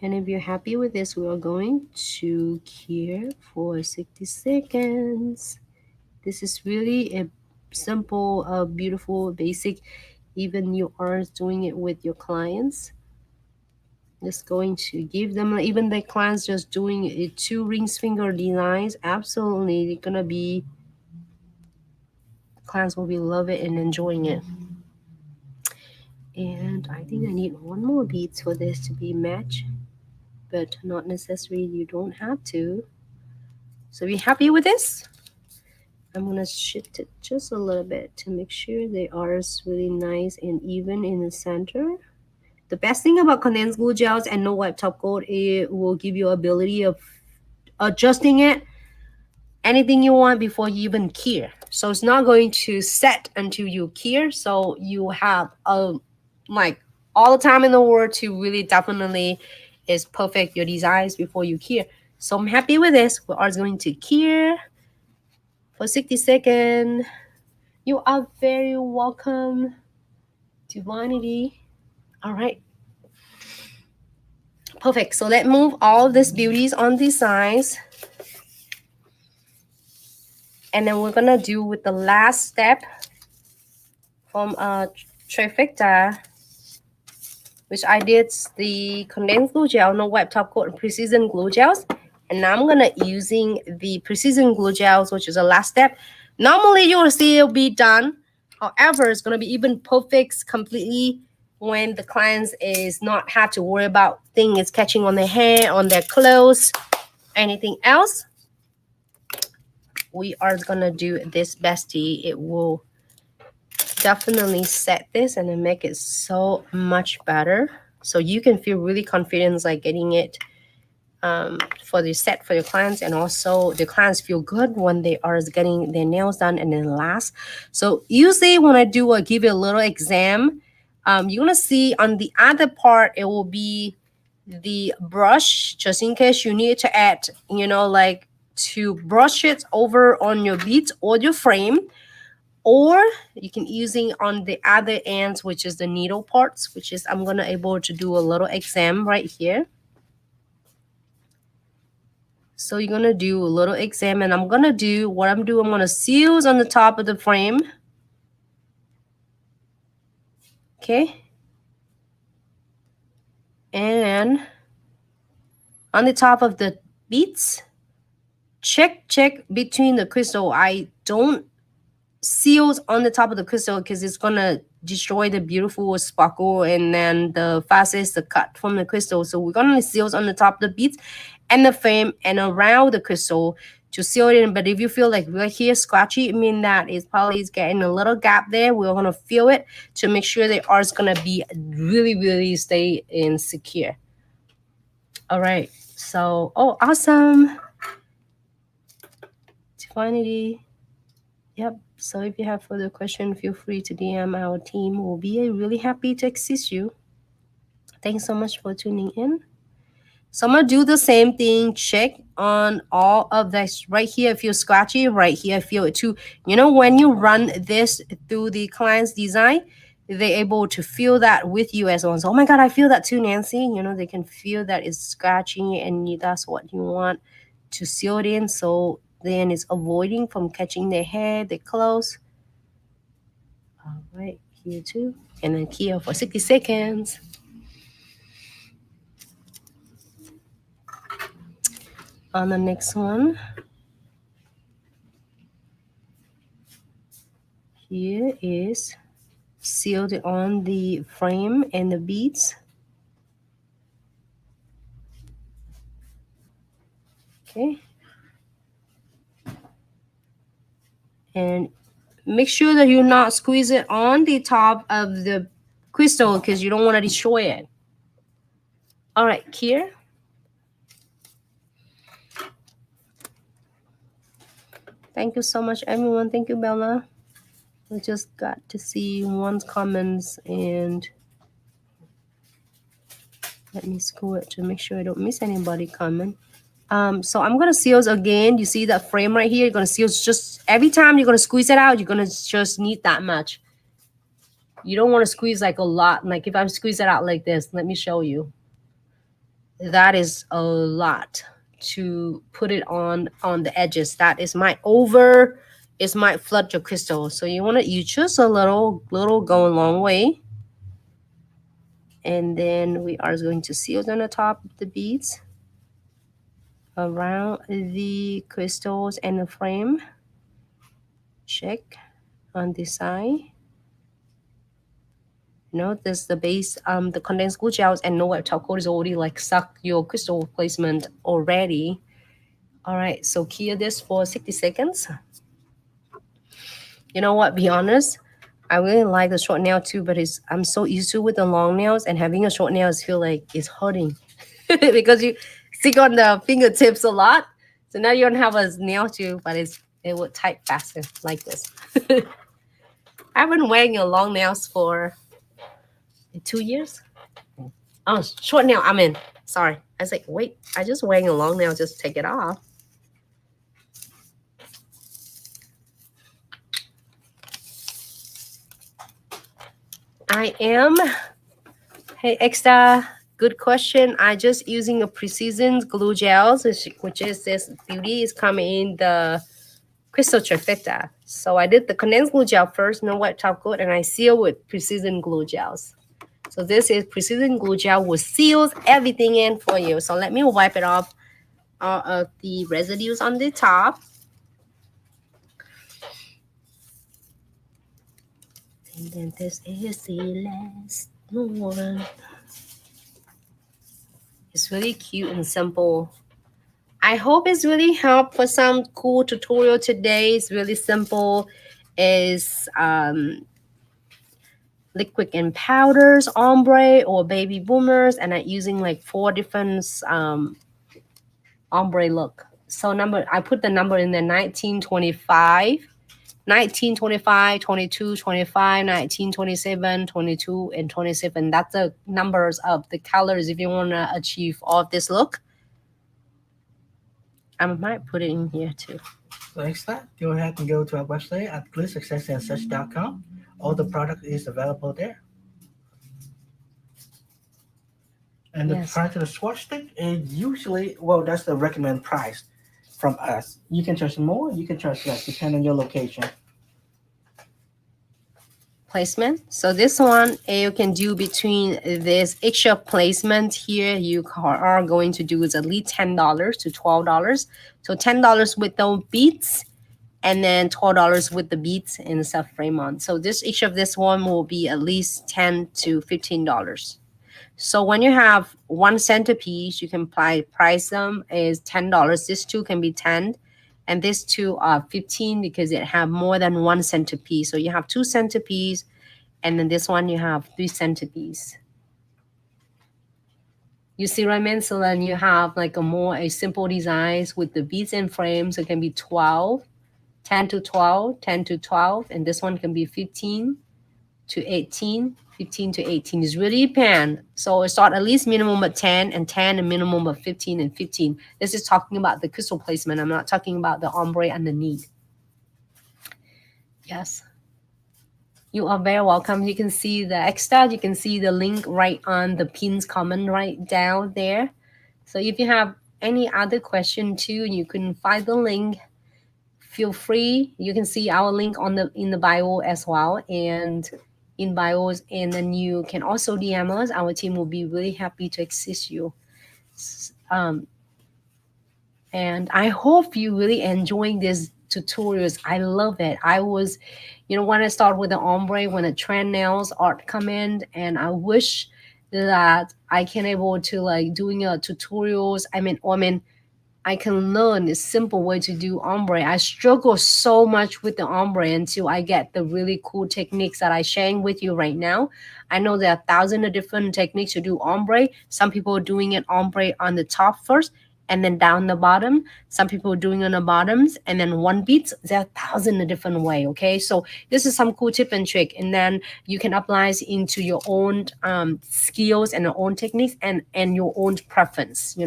And if you're happy with this, we are going to cure for 60 seconds. This is really a simple, beautiful, basic. Even you are doing it with your clients. Just going to give them, even the clients just doing a 2 rings finger designs. Absolutely, they're gonna be, clients will be love it and enjoying it. And I think I need one more beads for this to be matched, but not necessary. You don't have to. So be happy with this. I'm gonna shift it just a little bit to make sure they are really nice and even in the center. The best thing about condensed glue gels and no wipe top coat, it will give you ability of adjusting it anything you want before you even cure. So it's not going to set until you cure. So you have like all the time in the world to really definitely is perfect your designs before you cure. So I'm happy with this. We are going to cure for 60 seconds. You are very welcome, Divinity. All right. Perfect. So let's move all these beauties on these sides. And then we're going to do with the last step from Trifecta, which I did the condensed glue gel, no wipe top coat, and precision glue gels. And now I'm going to using the precision glue gels, which is the last step. Normally you will see it'll be done. However, it's going to be even perfect completely when the clients is not have to worry about things catching on their hair, on their clothes, anything else. We are going to do this bestie. It will definitely set this and then make it so much better. So you can feel really confident like getting it for the set for your clients, and also the clients feel good when they are getting their nails done. And then last, so usually when I do give you a little exam, you're gonna see on the other part it will be the brush, just in case you need to add, like to brush it over on your beads or your frame, or you can using on the other ends, which is the needle parts, which is I'm gonna able to do a little exam right here. So you're gonna do a little exam, and I'm gonna do what I'm doing. I'm gonna seals on the top of the frame. Okay. And on the top of the beads, check between the crystal. I don't seals on the top of the crystal because it's gonna destroy the beautiful sparkle, and then the fastest the cut from the crystal. So we're gonna seals on the top of the beads and the frame and around the crystal to seal it in. But if you feel like right here scratchy, it means that it's probably getting a little gap there. We're gonna feel it to make sure the art's gonna be really stay in secure. All right. So awesome. Divinity. Yep. So if you have further questions, feel free to DM our team. We'll be really happy to assist you. Thanks so much for tuning in. So I'm gonna do the same thing. Check on all of this. Right here, I feel scratchy. Right here, I feel it too. You know, when you run this through the client's design, they're able to feel that with you as well. So, oh my God, I feel that too, Nancy. You know, they can feel that it's scratchy, and that's what you want to seal it in. So then it's avoiding from catching their hair, their clothes. All right, here too. And then here for 60 seconds. On the next one, here is sealed on the frame and the beads. Okay. And make sure that you not squeeze it on the top of the crystal because you don't want to destroy it. All right, here. Thank you so much, everyone. Thank you, Bella. I just got to see one's comments, and let me scroll it to make sure I don't miss anybody comment. So I'm gonna seal again. You see that frame right here? You're gonna seal just every time you're gonna squeeze it out, you're gonna just need that much. You don't want to squeeze like a lot. Like if I squeeze it out like this, let me show you. That is a lot to put it on the edges. That is might flood your crystal. So you want to use just a little go a long way. And then we are going to seal on the top of the beads around the crystals and the frame. Check on this side. You know, this the base, the condensed glue gels and no wet top coat is already like suck your crystal placement already. All right, so cure this for 60 seconds. You know what, be honest, I really like the short nail too, but I'm so used to with the long nails, and having a short nails feel like it's hurting because you stick on the fingertips a lot. So now you don't have a nail too, but it would type faster like this. I've been wearing your long nails for 2 years. Oh, short nail. I'm in. Sorry. I was like, wait, I just wearing a long nail. Just take it off. I am. Hey, Extra. Good question. I just using a Precision glue gels, which is this beauty is coming in the crystal trifecta. So I did the condensed glue gel first, no wet top coat, and I seal with Precision glue gels. So this is Precision glue gel, which seals everything in for you. So let me wipe it off all of the residues on the top. And then this is the last one. It's really cute and simple. I hope it's really helped for some cool tutorial today. It's really simple. It's liquid and powders, ombre or baby boomers, and I'm using like 4 different ombre look. So I put the number in there: 1925, 1925, 22, 25, 19, 27, 22, and 27. That's the numbers of the colors if you want to achieve all of this look. I might put it in here too. Next time, go ahead and go to our website at glitzsuccessandsuch.com. All the product is available there. And the price of the swatch stick is usually, well, that's the recommended price from us. You can charge more, you can charge less, depending on your location. Placement. So this one you can do between this extra placement here. You are going to do is at least $10 to $12. So $10 with the beads, and then $12 with the beads and the stuff frame on. So each of this one will be at least $10 to $15. So when you have one centerpiece, you can price them is $10. This two can be 10, and this two are 15 because it have more than one centerpiece. So you have 2 centerpiece, and then this one you have 3 centerpiece. You see what I mean? So then you have like a simple designs with the beads and frames. It can be 12, 10 to 12, 10 to 12, and this one can be 15 to 18, 15 to 18 is really depend. So start at least minimum at 10 and 10 and minimum of 15 and 15. This is talking about the crystal placement. I'm not talking about the ombre underneath. Yes. You are very welcome. You can see the extra. You can see the link right on the pins comment right down there. So if you have any other question too, you can find the link. Feel free. You can see our link on the in the bio as well, and in bios, and then you can also DM us. Our team will be really happy to assist you. Um, and I hope you really enjoying this tutorials. I love it. I was, when I start with the ombre, when the trend nails art come in, and I wish that I can able to like doing a tutorials. I can learn a simple way to do ombre. I struggle so much with the ombre until I get the really cool techniques that I sharing with you right now. I know there are thousands of different techniques to do ombre. Some people are doing it ombre on the top first and then down the bottom. Some people are doing on the bottoms and then one beats. There are thousands of different way. Okay, so this is some cool tip and trick, and then you can apply it into your own skills and your own techniques and your own preference.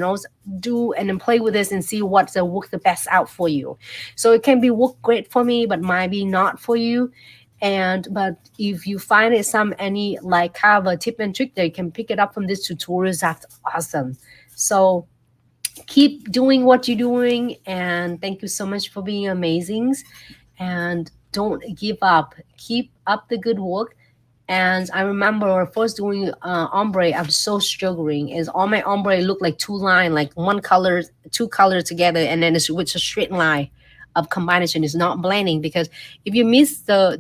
Do and then play with this and see what's the work the best out for you. So it can be work great for me, but might be not for you. But if you find it some any like kind of a tip and trick that you can pick it up from this tutorials, that's awesome. So keep doing what you're doing, and thank you so much for being amazing, and don't give up. Keep up the good work. And I remember first doing ombre, I'm so struggling. Is all my ombre look like two line, like one color, two colors together, and then it's with a straight line of combination. Is not blending, because if you miss the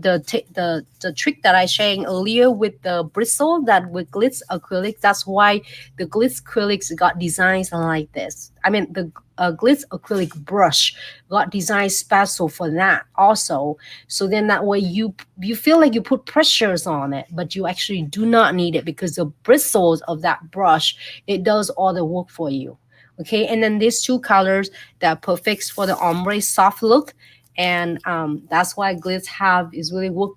trick that I sharing earlier with the bristle that with glitz acrylic, that's why the glitz acrylics got designs like this. The glitz acrylic brush got designed special for that also. So then that way you feel like you put pressures on it, but you actually do not need it, because the bristles of that brush, it does all the work for you. Okay, and then these two colors that are perfect for the ombre soft look, and that's why glitz have is really work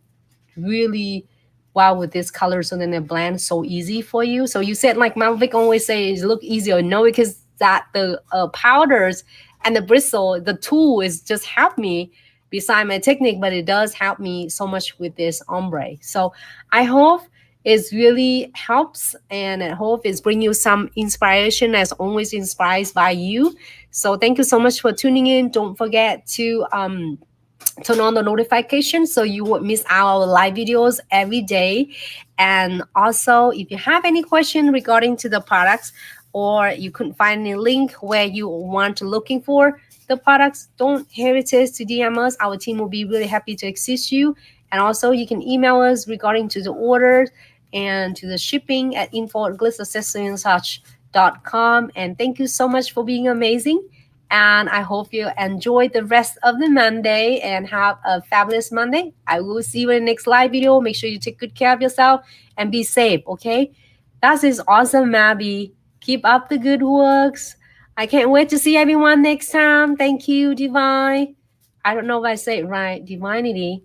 really well with this color. So then they blend so easy for you. So you said like Malvik always say it look easier. No, because that the powders and the bristle, the tool is just help me beside my technique, but it does help me so much with this ombre. So I hope it really helps, and I hope it's bring you some inspiration, as always inspired by you. So thank you so much for tuning in. Don't forget to turn on the notification so you won't miss our live videos every day. And also, if you have any question regarding to the products, or you couldn't find any link where you want to looking for the products, don't hesitate to DM us. Our team will be really happy to assist you. And also you can email us regarding to the orders and to the shipping at info@glitzaccessoryandsuch.com. And thank you so much for being amazing. And I hope you enjoy the rest of the Monday and have a fabulous Monday. I will see you in the next live video. Make sure you take good care of yourself and be safe, okay? That is awesome, Mabby. Keep up the good works. I can't wait to see everyone next time. Thank you, Divine. I don't know if I say it right. Divinity.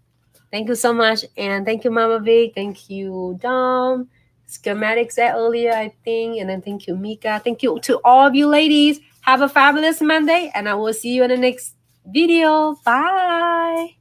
Thank you so much. And thank you, Mama Vic. Thank you, Dom. Schematic said earlier, I think. And then thank you, Mika. Thank you to all of you ladies. Have a fabulous Monday, and I will see you in the next video. Bye.